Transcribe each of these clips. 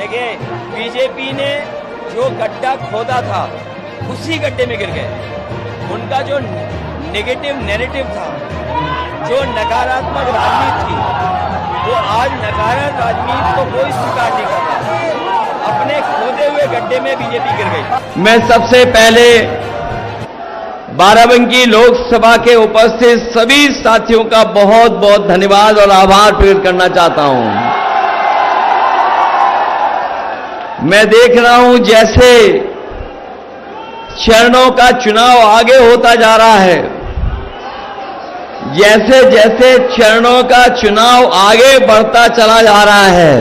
जगह बीजेपी ने जो गड्ढा खोदा था उसी गड्ढे में गिर गए। उनका जो नेगेटिव नैरेटिव था, जो नकारात्मक राजनीति थी, वो आज नकारात्मक राजनीति को कोई स्वीकार नहीं कर रहा। अपने खोदे हुए गड्ढे में बीजेपी गिर गई। मैं सबसे पहले बाराबंकी लोकसभा के उपस्थित सभी साथियों का बहुत बहुत धन्यवाद और आभार प्रकट करना चाहता हूं। मैं देख रहा हूं जैसे चरणों का चुनाव आगे होता जा रहा है, जैसे जैसे चरणों का चुनाव आगे बढ़ता चला जा रहा है,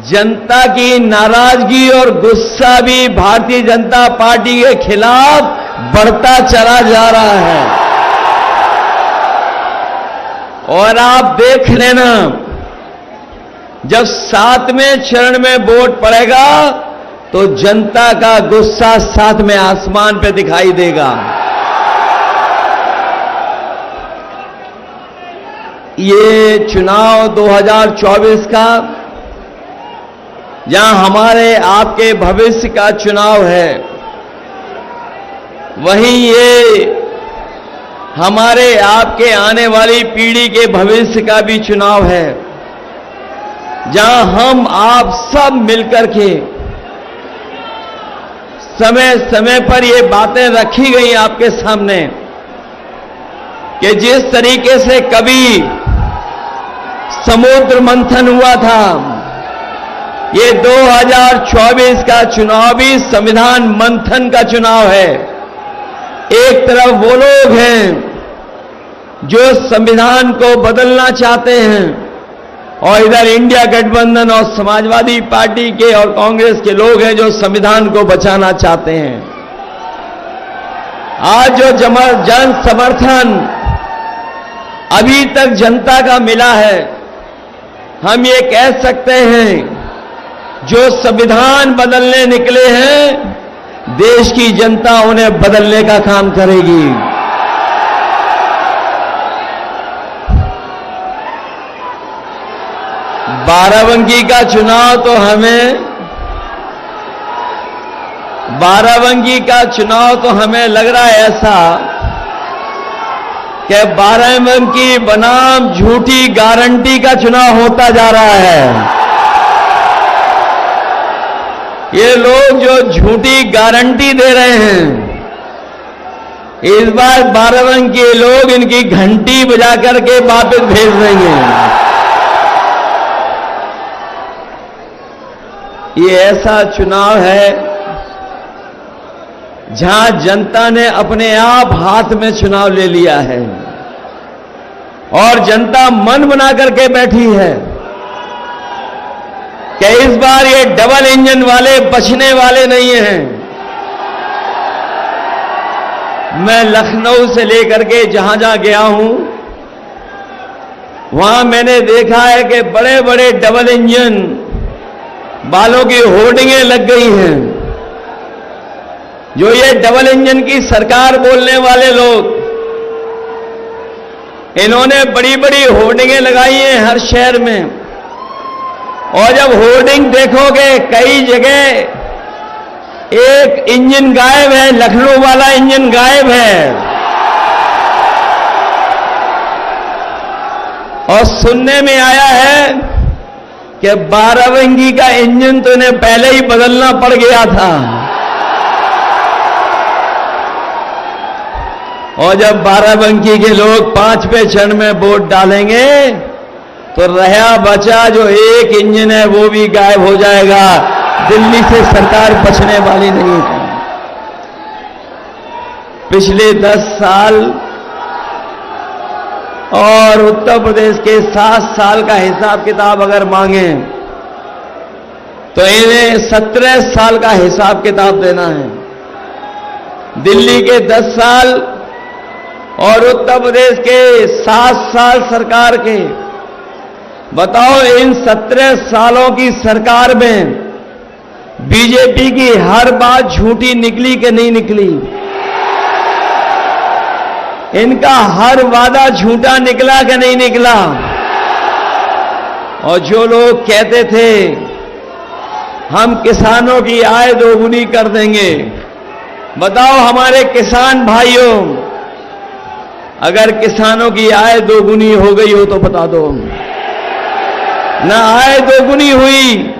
जनता की नाराजगी और गुस्सा भी भारतीय जनता पार्टी के खिलाफ बढ़ता चला जा रहा है। और आप देख लेना, जब 7वें चरण में वोट पड़ेगा तो जनता का गुस्सा 7वें आसमान पे दिखाई देगा। ये चुनाव 2024 का, जहां हमारे आपके भविष्य का चुनाव है, वहीं ये हमारे आपके आने वाली पीढ़ी के भविष्य का भी चुनाव है, जहां हम आप सब मिलकर के समय समय पर ये बातें रखी गई आपके सामने कि जिस तरीके से कभी समुद्र मंथन हुआ था, ये 2024 का चुनाव भी संविधान मंथन का चुनाव है। एक तरफ वो लोग हैं जो संविधान को बदलना चाहते हैं, और इधर इंडिया गठबंधन और समाजवादी पार्टी के और कांग्रेस के लोग हैं जो संविधान को बचाना चाहते हैं। आज जो जन समर्थन अभी तक जनता का मिला है, हम ये कह सकते हैं जो संविधान बदलने निकले हैं, देश की जनता उन्हें बदलने का काम करेगी। बाराबंकी का चुनाव तो हमें लग रहा है ऐसा कि बाराबंकी बनाम झूठी गारंटी का चुनाव होता जा रहा है। ये लोग जो झूठी गारंटी दे रहे हैं, इस बार बाराबंकी के लोग इनकी घंटी बजा करके वापस भेज देंगे। ये ऐसा चुनाव है जहां जनता ने अपने आप हाथ में चुनाव ले लिया है, और जनता मन बना करके बैठी है कि इस बार ये डबल इंजन वाले बचने वाले नहीं हैं। मैं लखनऊ से लेकर के जहां जहां गया हूं, वहां मैंने देखा है कि बड़े बड़े डबल इंजन वालों की होर्डिंगें लग गई हैं। जो ये डबल इंजन की सरकार बोलने वाले लोग, इन्होंने बड़ी बड़ी होर्डिंगें लगाई हैं हर शहर में, और जब होर्डिंग देखोगे कई जगह एक इंजन गायब है, लखनऊ वाला इंजन गायब है। और सुनने में आया है कि बाराबंकी का इंजन तो इन्हें पहले ही बदलना पड़ गया था, और जब बाराबंकी के लोग 5वें चरण में वोट stडालेंगे तो रहा बचा जो एक इंजन है वो भी गायब हो जाएगा। दिल्ली से सरकार बचने वाली नहीं है। पिछले 10 साल और उत्तर प्रदेश के 7 साल का हिसाब किताब अगर मांगे तो इन्हें 17 साल का हिसाब किताब देना है। दिल्ली के 10 साल और उत्तर प्रदेश के 7 साल सरकार के, बताओ इन 17 सालों की सरकार में बीजेपी की हर बात झूठी निकली कि नहीं निकली? इनका हर वादा झूठा निकला कि नहीं निकला? और जो लोग कहते थे हम किसानों की आय दोगुनी कर देंगे, बताओ हमारे किसान भाइयों, अगर किसानों की आय दोगुनी हो गई हो तो बता दो। ना आय दोगुनी हुई,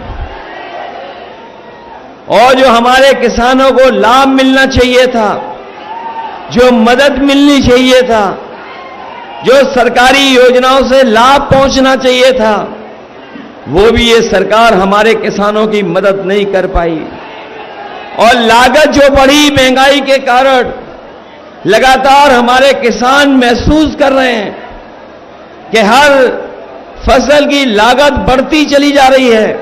और जो हमारे किसानों को लाभ मिलना चाहिए था, जो मदद मिलनी चाहिए था, जो सरकारी योजनाओं से लाभ पहुंचना चाहिए था, वो भी ये सरकार हमारे किसानों की मदद नहीं कर पाई। और लागत जो बढ़ी महंगाई के कारण, लगातार हमारे किसान महसूस कर रहे हैं कि हर फसल की लागत बढ़ती चली जा रही है।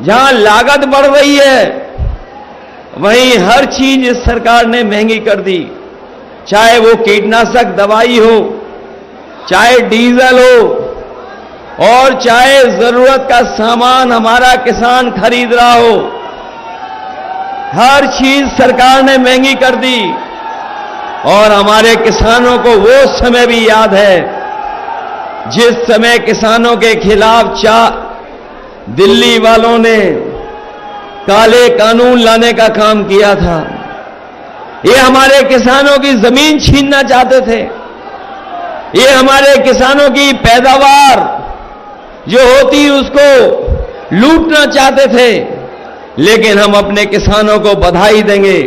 जहां लागत बढ़ रही है वहीं हर चीज इस सरकार ने महंगी कर दी, चाहे वो कीटनाशक दवाई हो, चाहे डीजल हो, और चाहे जरूरत का सामान हमारा किसान खरीद रहा हो, हर चीज सरकार ने महंगी कर दी। और हमारे किसानों को वो समय भी याद है जिस समय किसानों के खिलाफ दिल्ली वालों ने काले कानून लाने का काम किया था। ये हमारे किसानों की जमीन छीनना चाहते थे, ये हमारे किसानों की पैदावार जो होती उसको लूटना चाहते थे। लेकिन हम अपने किसानों को बधाई देंगे,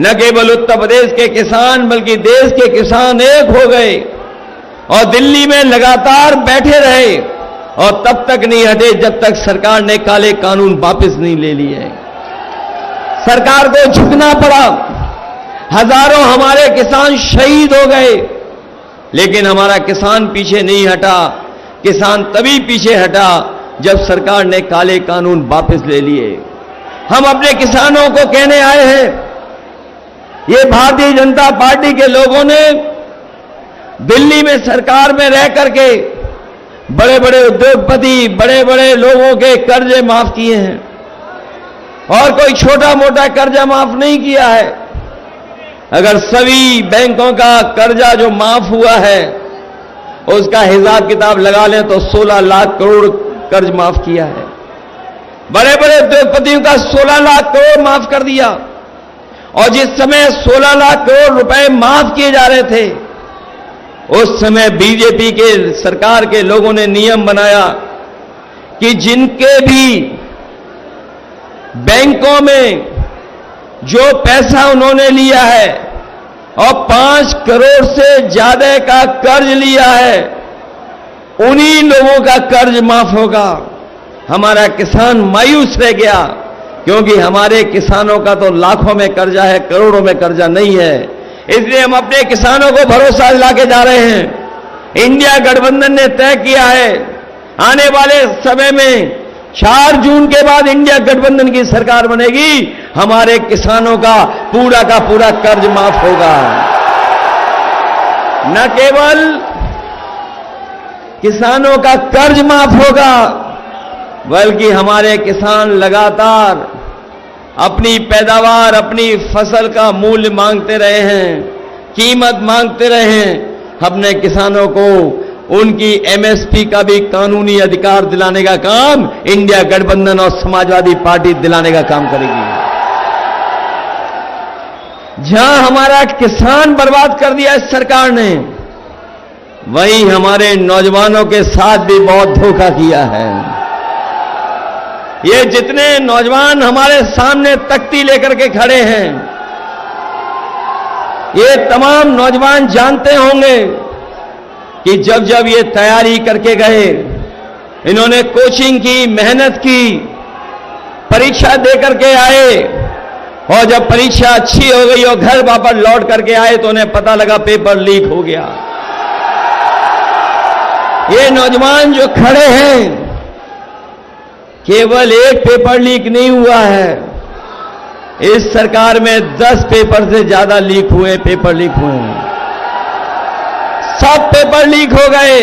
न केवल उत्तर प्रदेश के किसान बल्कि देश के किसान एक हो गए और दिल्ली में लगातार बैठे रहे, और तब तक नहीं हटे जब तक सरकार ने काले कानून वापस नहीं ले लिए। सरकार को झुकना पड़ा, हजारों हमारे किसान शहीद हो गए, लेकिन हमारा किसान पीछे नहीं हटा। किसान तभी पीछे हटा जब सरकार ने काले कानून वापस ले लिए। हम अपने किसानों को कहने आए हैं, ये भारतीय जनता पार्टी के लोगों ने दिल्ली में सरकार में रह करके बड़े बड़े उद्योगपति, बड़े बड़े लोगों के कर्जे माफ किए हैं, और कोई छोटा मोटा कर्जा माफ नहीं किया है। अगर सभी बैंकों का कर्जा जो माफ हुआ है उसका हिसाब किताब लगा लें तो 16 लाख करोड़ कर्ज माफ किया है। बड़े बड़े उद्योगपतियों का 16 लाख करोड़ माफ कर दिया। और जिस समय 16 लाख करोड़ रुपए माफ किए जा रहे थे, उस समय बीजेपी के सरकार के लोगों ने नियम बनाया कि जिनके भी बैंकों में जो पैसा उन्होंने लिया है और 5 करोड़ से ज्यादा का कर्ज लिया है, उन्हीं लोगों का कर्ज माफ होगा। हमारा किसान मायूस रह गया, क्योंकि हमारे किसानों का तो लाखों में कर्जा है, करोड़ों में कर्जा नहीं है। इसलिए हम अपने किसानों को भरोसा दिला के जा रहे हैं। इंडिया गठबंधन ने तय किया है, आने वाले समय में 4 जून के बाद इंडिया गठबंधन की सरकार बनेगी, हमारे किसानों का पूरा कर्ज माफ होगा। न केवल किसानों का कर्ज माफ होगा, बल्कि हमारे किसान लगातार अपनी पैदावार, अपनी फसल का मूल्य मांगते रहे हैं, कीमत मांगते रहे हैं। अपने किसानों को उनकी एमएसपी का भी कानूनी अधिकार दिलाने का काम इंडिया गठबंधन और समाजवादी पार्टी दिलाने का काम करेगी। जहां हमारा किसान बर्बाद कर दिया इस सरकार ने, वहीं हमारे नौजवानों के साथ भी बहुत धोखा किया है। ये जितने नौजवान हमारे सामने तख्ती लेकर के खड़े हैं, ये तमाम नौजवान जानते होंगे कि जब जब ये तैयारी करके गए, इन्होंने कोचिंग की, मेहनत की, परीक्षा दे करके आए, और जब परीक्षा अच्छी हो गई और घर वापस लौट करके आए तो उन्हें पता लगा पेपर लीक हो गया। ये नौजवान जो खड़े हैं, केवल एक पेपर लीक नहीं हुआ है, इस सरकार में 10 पेपर से ज्यादा पेपर लीक हुए हैं। सब पेपर लीक हो गए।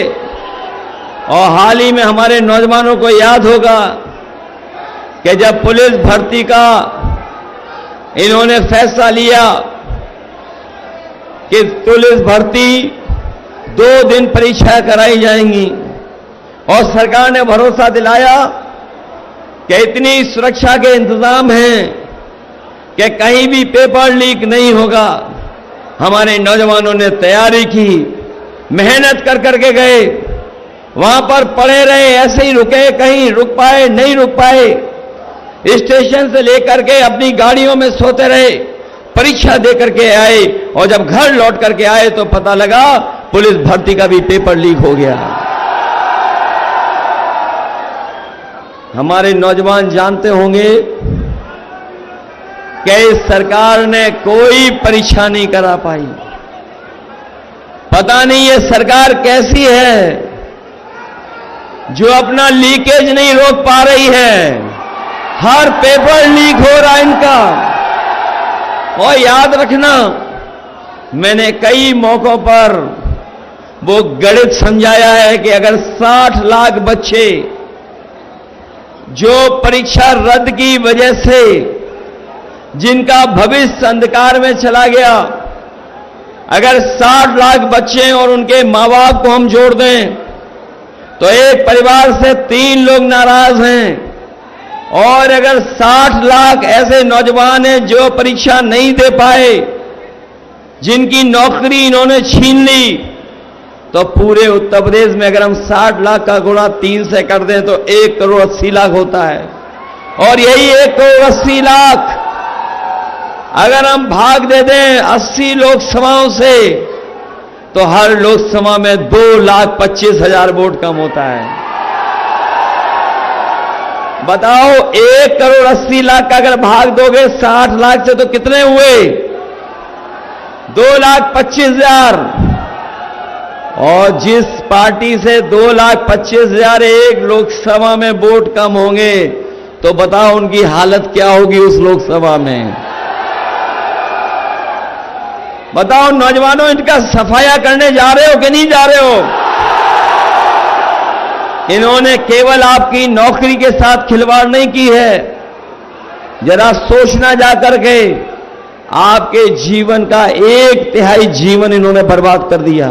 और हाल ही में हमारे नौजवानों को याद होगा कि जब पुलिस भर्ती का इन्होंने फैसला लिया कि पुलिस भर्ती 2 दिन परीक्षा कराई जाएंगी, और सरकार ने भरोसा दिलाया कि इतनी सुरक्षा के इंतजाम हैं कि कहीं भी पेपर लीक नहीं होगा। हमारे नौजवानों ने तैयारी की, मेहनत कर करके गए, वहां पर पड़े रहे, ऐसे ही रुके, कहीं रुक पाए नहीं रुक पाए, स्टेशन से लेकर के अपनी गाड़ियों में सोते रहे, परीक्षा दे करके आए और जब घर लौट करके आए तो पता लगा पुलिस भर्ती का भी पेपर लीक हो गया। हमारे नौजवान जानते होंगे कि इस सरकार ने कोई परीक्षा नहीं करा पाई। पता नहीं ये सरकार कैसी है जो अपना लीकेज नहीं रोक पा रही है। हर पेपर लीक हो रहा है इनका। और याद रखना, मैंने कई मौकों पर वो गणित समझाया है कि अगर 60 लाख बच्चे जो परीक्षा रद्द की वजह से जिनका भविष्य अंधकार में चला गया, अगर 60 लाख बच्चे और उनके मां बाप को हम जोड़ दें तो एक परिवार से 3 लोग नाराज हैं। और अगर 60 लाख ऐसे नौजवान हैं जो परीक्षा नहीं दे पाए, जिनकी नौकरी इन्होंने छीन ली, तो पूरे उत्तर प्रदेश में अगर हम 60 लाख का गुणा 3 से कर दें तो 1 करोड़ 80 लाख होता है। और यही 1 करोड़ 80 लाख अगर हम भाग दे दें 80 लोकसभाओं से तो हर लोकसभा में 2,25,000 वोट कम होता है। बताओ, 1 करोड़ 80 लाख का अगर भाग दोगे 60 लाख से तो कितने हुए? 2,25,000। और जिस पार्टी से 2,25,000 एक लोकसभा में वोट कम होंगे तो बताओ उनकी हालत क्या होगी उस लोकसभा में। बताओ नौजवानों, इनका सफाया करने जा रहे हो कि नहीं जा रहे हो? इन्होंने केवल आपकी नौकरी के साथ खिलवाड़ नहीं की है। जरा सोचना जाकर के, आपके जीवन का 1/3 जीवन इन्होंने बर्बाद कर दिया।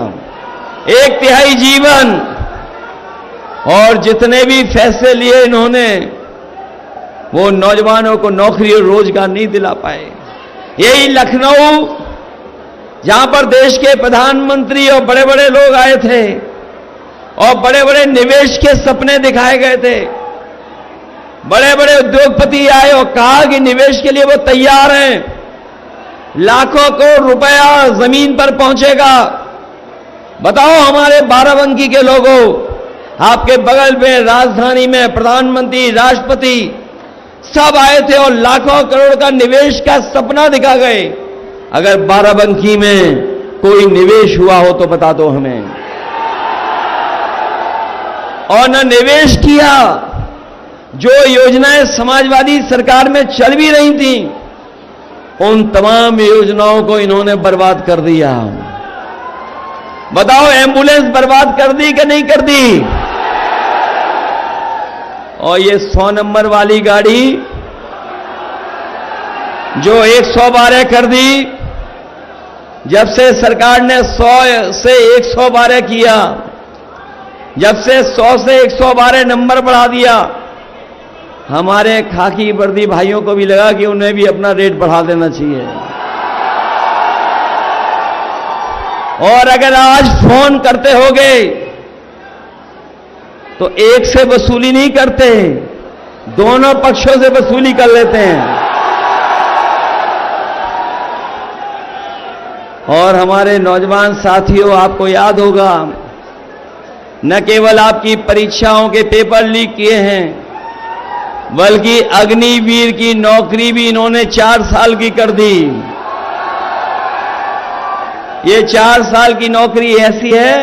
1/3 जीवन। और जितने भी फैसले लिए इन्होंने, वो नौजवानों को नौकरी और रोजगार नहीं दिला पाए। यही लखनऊ, जहां पर देश के प्रधानमंत्री और बड़े बड़े लोग आए थे और बड़े बड़े निवेश के सपने दिखाए गए थे, बड़े बड़े उद्योगपति आए और कहा कि निवेश के लिए वो तैयार हैं, लाखों करोड़ रुपया जमीन पर पहुंचेगा। बताओ हमारे बाराबंकी के लोगों, आपके बगल में राजधानी में प्रधानमंत्री, राष्ट्रपति सब आए थे और लाखों करोड़ का निवेश का सपना दिखा गए। अगर बाराबंकी में कोई निवेश हुआ हो तो बता दो हमें। और न निवेश किया, जो योजनाएं समाजवादी सरकार में चल भी रही थी उन तमाम योजनाओं को इन्होंने बर्बाद कर दिया। बताओ, एम्बुलेंस बर्बाद कर दी कि नहीं कर दी? और ये 100 नंबर वाली गाड़ी जो 112 कर दी, जब से सरकार ने 100 से 112 किया, जब से 100 से 112 नंबर बढ़ा दिया, हमारे खाकी वर्दी भाइयों को भी लगा कि उन्हें भी अपना रेट बढ़ा देना चाहिए। और अगर आज फोन करते होगे तो एक से वसूली नहीं करते, दोनों पक्षों से वसूली कर लेते हैं। और हमारे नौजवान साथियों, आपको याद होगा, न केवल आपकी परीक्षाओं के पेपर लीक किए हैं, बल्कि अग्निवीर की नौकरी भी इन्होंने 4 साल की कर दी। ये 4 साल की नौकरी ऐसी है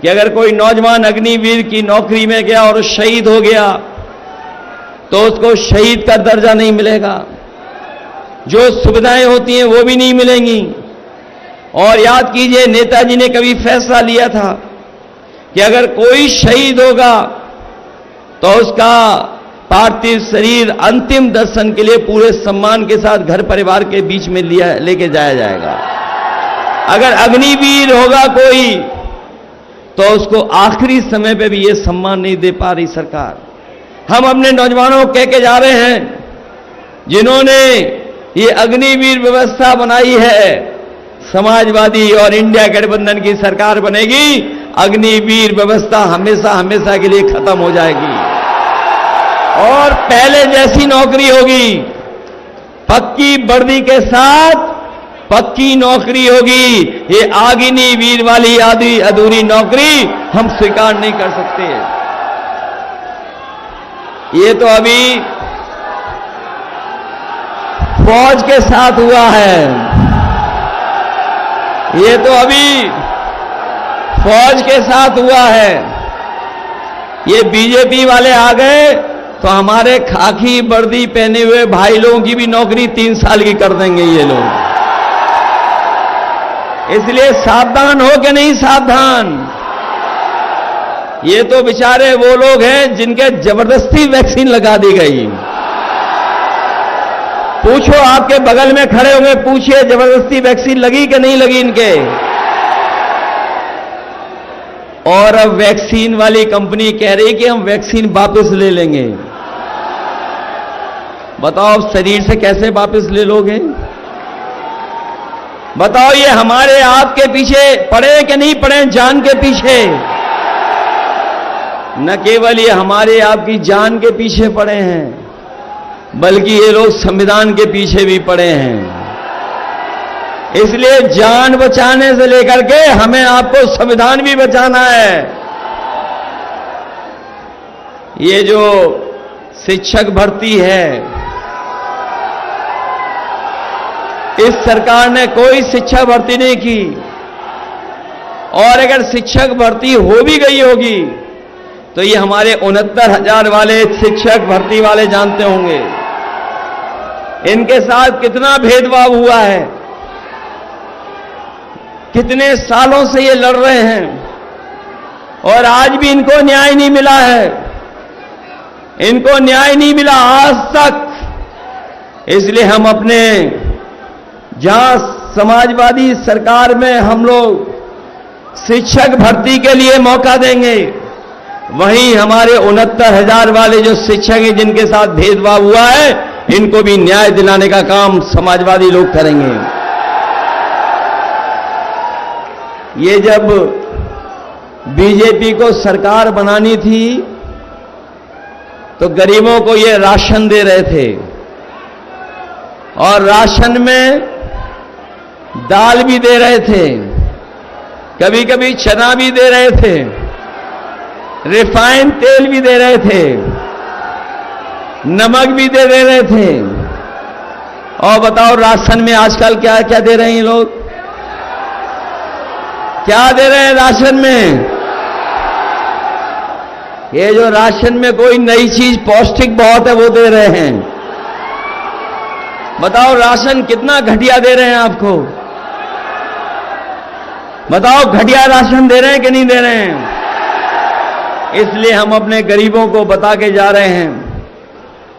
कि अगर कोई नौजवान अग्निवीर की नौकरी में गया और शहीद हो गया तो उसको शहीद का दर्जा नहीं मिलेगा, जो सुविधाएं होती हैं वो भी नहीं मिलेंगी। और याद कीजिए, नेताजी ने कभी फैसला लिया था कि अगर कोई शहीद होगा तो उसका पार्थिव शरीर अंतिम दर्शन के लिए पूरे सम्मान के साथ घर परिवार के बीच में लेके जाया जाएगा। अगर अग्निवीर होगा कोई तो उसको आखिरी समय पे भी ये सम्मान नहीं दे पा रही सरकार। हम अपने नौजवानों को कह के जा रहे हैं, जिन्होंने ये अग्निवीर व्यवस्था बनाई है, समाजवादी और इंडिया गठबंधन की सरकार बनेगी, अग्निवीर व्यवस्था हमेशा हमेशा के लिए खत्म हो जाएगी और पहले जैसी नौकरी होगी, पक्की वर्दी के साथ पक्की नौकरी होगी। ये अग्निवीर वाली आधी अधूरी नौकरी हम स्वीकार नहीं कर सकते। ये तो अभी फौज के साथ हुआ है, ये तो अभी फौज के साथ हुआ है। ये बीजेपी वाले आ गए तो हमारे खाकी वर्दी पहने हुए भाई लोगों की भी नौकरी 3 साल की कर देंगे ये लोग। इसलिए सावधान हो कि नहीं सावधान? ये तो बेचारे वो लोग हैं जिनके जबरदस्ती वैक्सीन लगा दी गई। पूछो, आपके बगल में खड़े होंगे, पूछिए जबरदस्ती वैक्सीन लगी कि नहीं लगी इनके। और अब वैक्सीन वाली कंपनी कह रही कि हम वैक्सीन वापस ले लेंगे। बताओ अब शरीर से कैसे वापस ले लोगे? बताओ ये हमारे आपके पीछे पड़े कि नहीं पड़े, जान के पीछे? न केवल ये हमारे आपकी जान के पीछे पड़े हैं, बल्कि ये लोग संविधान के पीछे भी पड़े हैं। इसलिए जान बचाने से लेकर के हमें आपको संविधान भी बचाना है। ये जो शिक्षक भर्ती है, इस सरकार ने कोई शिक्षक भर्ती नहीं की, और अगर शिक्षक भर्ती हो भी गई होगी तो ये हमारे 69,000 वाले शिक्षक भर्ती वाले जानते होंगे इनके साथ कितना भेदभाव हुआ है। कितने सालों से ये लड़ रहे हैं और आज भी इनको न्याय नहीं मिला है, इनको न्याय नहीं मिला आज तक। इसलिए हम अपने जहां समाजवादी सरकार में हम लोग शिक्षक भर्ती के लिए मौका देंगे, वहीं हमारे 69,000 वाले जो शिक्षक हैं जिनके साथ भेदभाव हुआ है, इनको भी न्याय दिलाने का काम समाजवादी लोग करेंगे। ये जब बीजेपी को सरकार बनानी थी तो गरीबों को ये राशन दे रहे थे, और राशन में दाल भी दे रहे थे, कभी कभी चना भी दे रहे थे, रिफाइंड तेल भी दे रहे थे, नमक भी दे रहे थे। और बताओ राशन में आजकल क्या क्या दे रहे हैं लोग? क्या दे रहे हैं राशन में? ये जो राशन में कोई नई चीज पौष्टिक बहुत है वो दे रहे हैं। बताओ राशन कितना घटिया दे रहे हैं आपको? बताओ घटिया राशन दे रहे हैं कि नहीं दे रहे हैं? इसलिए हम अपने गरीबों को बता के जा रहे हैं,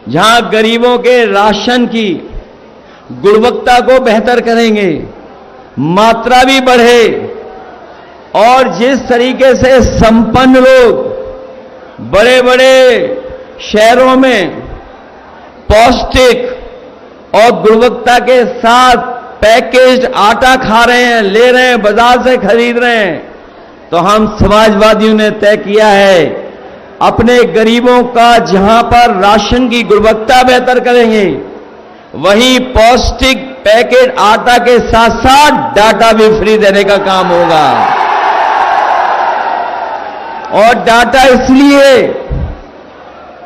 जहां गरीबों के राशन की गुणवत्ता को बेहतर करेंगे, मात्रा भी बढ़े, और जिस तरीके से संपन्न लोग बड़े बड़े शहरों में पौष्टिक और गुणवत्ता के साथ पैकेज्ड आटा खा रहे हैं, ले रहे हैं, बाजार से खरीद रहे हैं, तो हम समाजवादियों ने तय किया है अपने गरीबों का जहां पर राशन की गुणवत्ता बेहतर करेंगे, वहीं पौष्टिक पैकेट आटा के साथ साथ डाटा भी फ्री देने का काम होगा। और डाटा इसलिए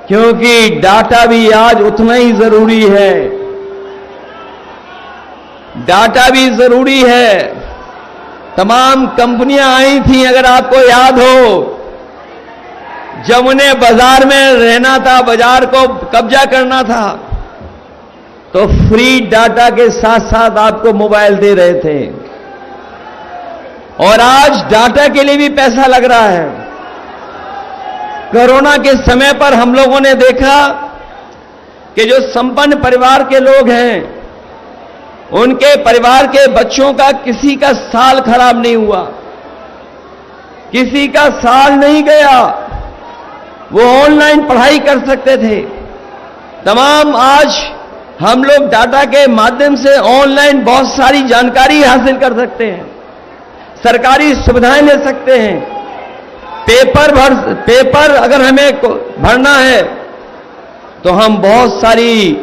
क्योंकि डाटा भी आज उतना ही जरूरी है, डाटा भी जरूरी है। तमाम कंपनियां आई थी, अगर आपको याद हो, जब उन्हें बाजार में रहना था, बाजार को कब्जा करना था, तो फ्री डाटा के साथ साथ आपको मोबाइल दे रहे थे, और आज डाटा के लिए भी पैसा लग रहा है। कोरोना के समय पर हम लोगों ने देखा कि जो संपन्न परिवार के लोग हैं, उनके परिवार के बच्चों का किसी का साल खराब नहीं हुआ, किसी का साल नहीं गया, वो ऑनलाइन पढ़ाई कर सकते थे। तमाम आज हम लोग डाटा के माध्यम से ऑनलाइन बहुत सारी जानकारी हासिल कर सकते हैं, सरकारी सुविधाएं ले सकते हैं। पेपर अगर हमें भरना है तो हम बहुत सारी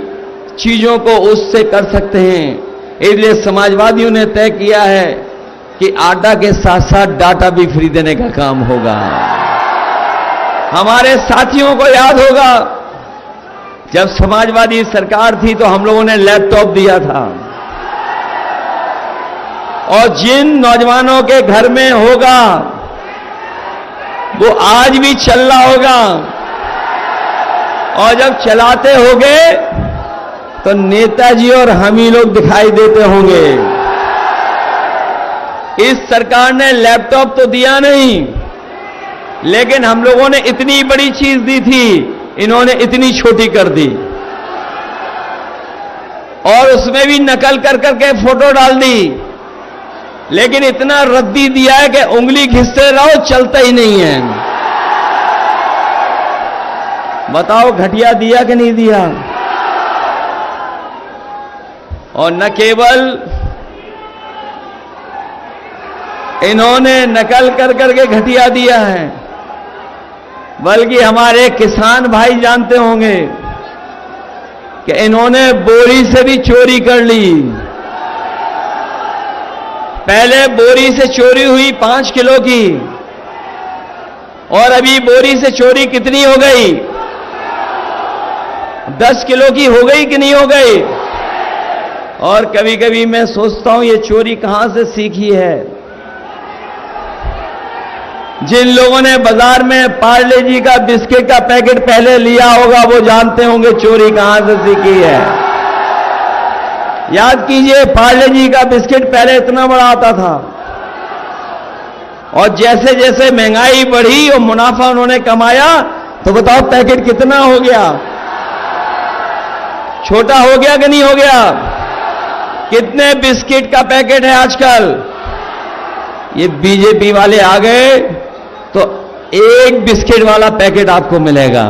चीजों को उससे कर सकते हैं। इसलिए समाजवादियों ने तय किया है कि आटा के साथ साथ डाटा भी फ्री देने का काम होगा। हमारे साथियों को याद होगा, जब समाजवादी सरकार थी तो हम लोगों ने लैपटॉप दिया था, और जिन नौजवानों के घर में होगा वो आज भी चल रहा होगा, और जब चलाते होंगे तो नेताजी और हम ही लोग दिखाई देते होंगे। इस सरकार ने लैपटॉप तो दिया नहीं, लेकिन हम लोगों ने इतनी बड़ी चीज दी थी, इन्होंने इतनी छोटी कर दी, और उसमें भी नकल कर करके फोटो डाल दी। लेकिन इतना रद्दी दिया है कि उंगली घिसते रहो, चलता ही नहीं है। बताओ घटिया दिया कि नहीं दिया? और न केवल इन्होंने नकल कर करके घटिया दिया है, बल्कि हमारे किसान भाई जानते होंगे कि इन्होंने बोरी से भी चोरी कर ली। पहले बोरी से चोरी हुई 5 किलो की, और अभी बोरी से चोरी कितनी हो गई? 10 किलो की हो गई कि नहीं हो गई? और कभी कभी मैं सोचता हूं ये चोरी कहां से सीखी है। जिन लोगों ने बाजार में पार्ले जी का बिस्किट का पैकेट पहले लिया होगा वो जानते होंगे चोरी कहां से सीखी है। याद कीजिए, पार्ले जी का बिस्किट पहले इतना बड़ा आता था, और जैसे जैसे महंगाई बढ़ी और मुनाफा उन्होंने कमाया, तो बताओ पैकेट कितना हो गया? छोटा हो गया कि नहीं हो गया? कितने बिस्किट का पैकेट है आजकल? ये बीजेपी वाले आ गए तो एक बिस्किट वाला पैकेट आपको मिलेगा।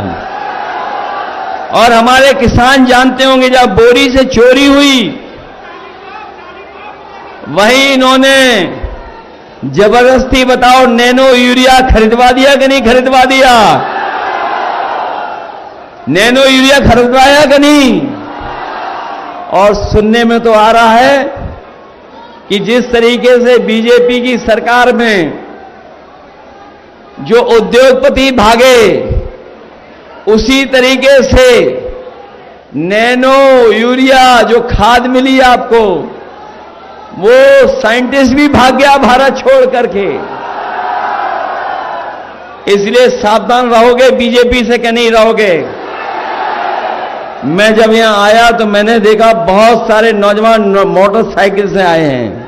और हमारे किसान जानते होंगे, जब बोरी से चोरी हुई वहीं इन्होंने जबरदस्ती बताओ नैनो यूरिया खरीदवा दिया कि नहीं खरीदवा दिया? नैनो यूरिया खरीदवाया कि नहीं? और सुनने में तो आ रहा है कि जिस तरीके से बीजेपी की सरकार में जो उद्योगपति भागे, उसी तरीके से नैनो यूरिया जो खाद मिली आपको, वो साइंटिस्ट भी भाग गया भारत छोड़ करके। इसलिए सावधान रहोगे बीजेपी से कि नहीं रहोगे? मैं जब यहां आया तो मैंने देखा बहुत सारे नौजवान मोटरसाइकिल से आए हैं।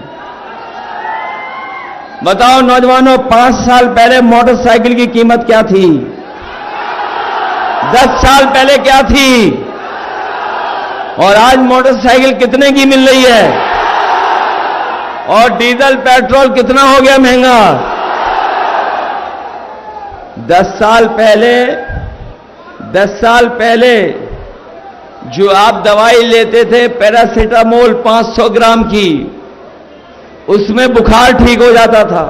बताओ नौजवानों, 5 साल पहले मोटरसाइकिल की कीमत क्या थी? 10 साल पहले क्या थी? और आज मोटरसाइकिल कितने की मिल रही है? और डीजल पेट्रोल कितना हो गया महंगा? 10 साल पहले जो आप दवाई लेते थे पैरासीटामोल 500 ग्राम की, उसमें बुखार ठीक हो जाता था।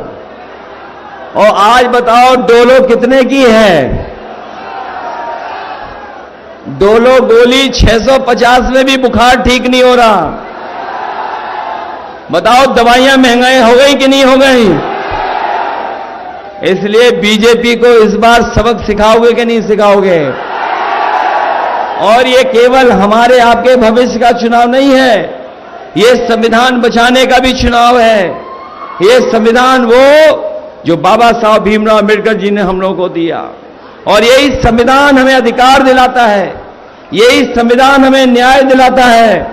और आज बताओ डोलो कितने की है? डोलो गोली 650 में भी बुखार ठीक नहीं हो रहा। बताओ दवाइयां महंगाई हो गई कि नहीं हो गई? इसलिए बीजेपी को इस बार सबक सिखाओगे कि नहीं सिखाओगे? और ये केवल हमारे आपके भविष्य का चुनाव नहीं है, ये संविधान बचाने का भी चुनाव है। ये संविधान वो जो बाबा साहब भीमराव अम्बेडकर जी ने हम लोगों को दिया, और यही संविधान हमें अधिकार दिलाता है, यही संविधान हमें न्याय दिलाता है।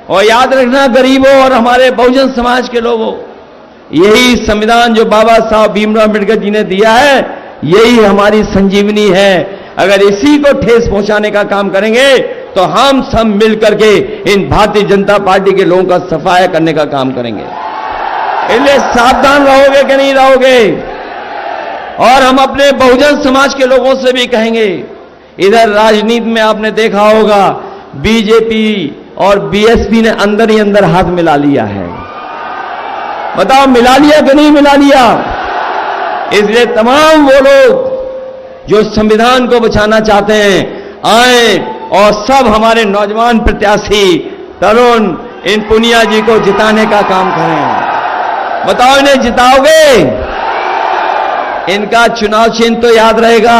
और याद रखना गरीबों और हमारे बहुजन समाज के लोगों, यही संविधान जो बाबा साहब भीमराव अम्बेडकर जी ने दिया है, यही हमारी संजीवनी है। अगर इसी को ठेस पहुंचाने का काम करेंगे तो हम सब मिलकर के इन भारतीय जनता पार्टी के लोगों का सफाया करने का काम करेंगे। इसलिए सावधान रहोगे कि नहीं रहोगे? और हम अपने बहुजन समाज के लोगों से भी कहेंगे, इधर राजनीति में आपने देखा होगा बीजेपी और बीएसपी ने अंदर ही अंदर हाथ मिला लिया है। बताओ मिला लिया कि नहीं मिला लिया? इसलिए तमाम वो लोग जो संविधान को बचाना चाहते हैं आए और सब हमारे नौजवान प्रत्याशी तरुण इन पुनिया जी को जिताने का काम करें। बताओ इन्हें जिताओगे? इनका चुनाव चिन्ह तो याद रहेगा,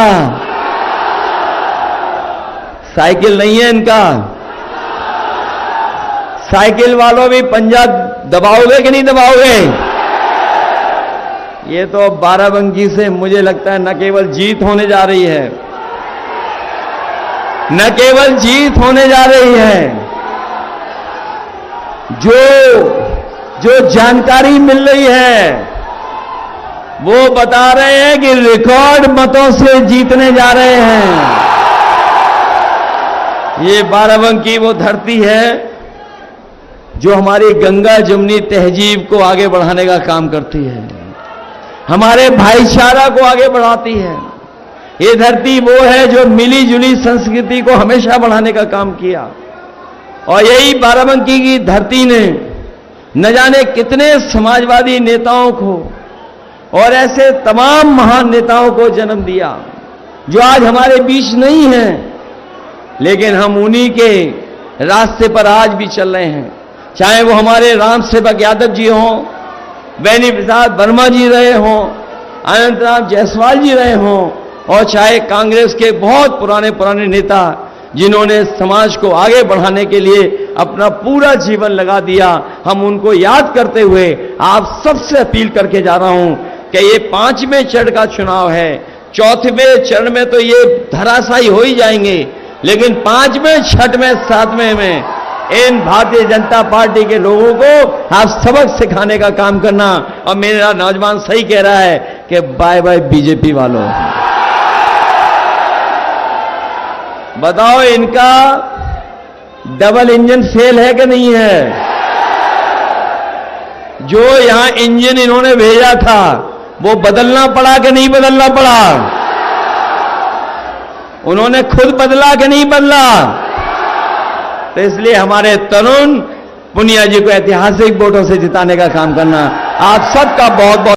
साइकिल नहीं है इनका। साइकिल वालों भी पंजा दबाओगे कि नहीं दबाओगे? ये तो बाराबंकी से मुझे लगता है न केवल जीत होने जा रही है, न केवल जीत होने जा रही है, जो जानकारी मिल रही है वो बता रहे हैं कि रिकॉर्ड मतों से जीतने जा रहे हैं। ये बाराबंकी वो धरती है जो हमारी गंगा जमुनी तहजीब को आगे बढ़ाने का काम करती है, हमारे भाईचारा को आगे बढ़ाती है। ये धरती वो है जो मिली जुली संस्कृति को हमेशा बढ़ाने का काम किया, और यही बाराबंकी की धरती ने न जाने कितने समाजवादी नेताओं को और ऐसे तमाम महान नेताओं को जन्म दिया जो आज हमारे बीच नहीं हैं, लेकिन हम उन्हीं के रास्ते पर आज भी चल रहे हैं। चाहे वो हमारे राम सेवक यादव जी हों, बेनी प्रसाद वर्मा जी रहे हों, अनंतराम जायसवाल जी रहे हों, और चाहे कांग्रेस के बहुत पुराने नेता जिन्होंने समाज को आगे बढ़ाने के लिए अपना पूरा जीवन लगा दिया, हम उनको याद करते हुए आप सबसे अपील करके जा रहा हूं कि ये 5वें चरण का चुनाव है। 4वें चरण में तो ये धराशायी हो ही जाएंगे, लेकिन 5वें, 6वें, 7वें में इन भारतीय जनता पार्टी के लोगों को आप सबक सिखाने का काम करना। और मेरा नौजवान सही कह रहा है कि बाय बाय बीजेपी वालों। बताओ इनका डबल इंजन फेल है कि नहीं है? जो यहां इंजन इन्होंने भेजा था वो बदलना पड़ा कि नहीं बदलना पड़ा? उन्होंने खुद बदला कि नहीं बदला? तो इसलिए हमारे तरुण पुनिया जी को ऐतिहासिक वोटों से जिताने का काम करना। आप सबका बहुत बहुत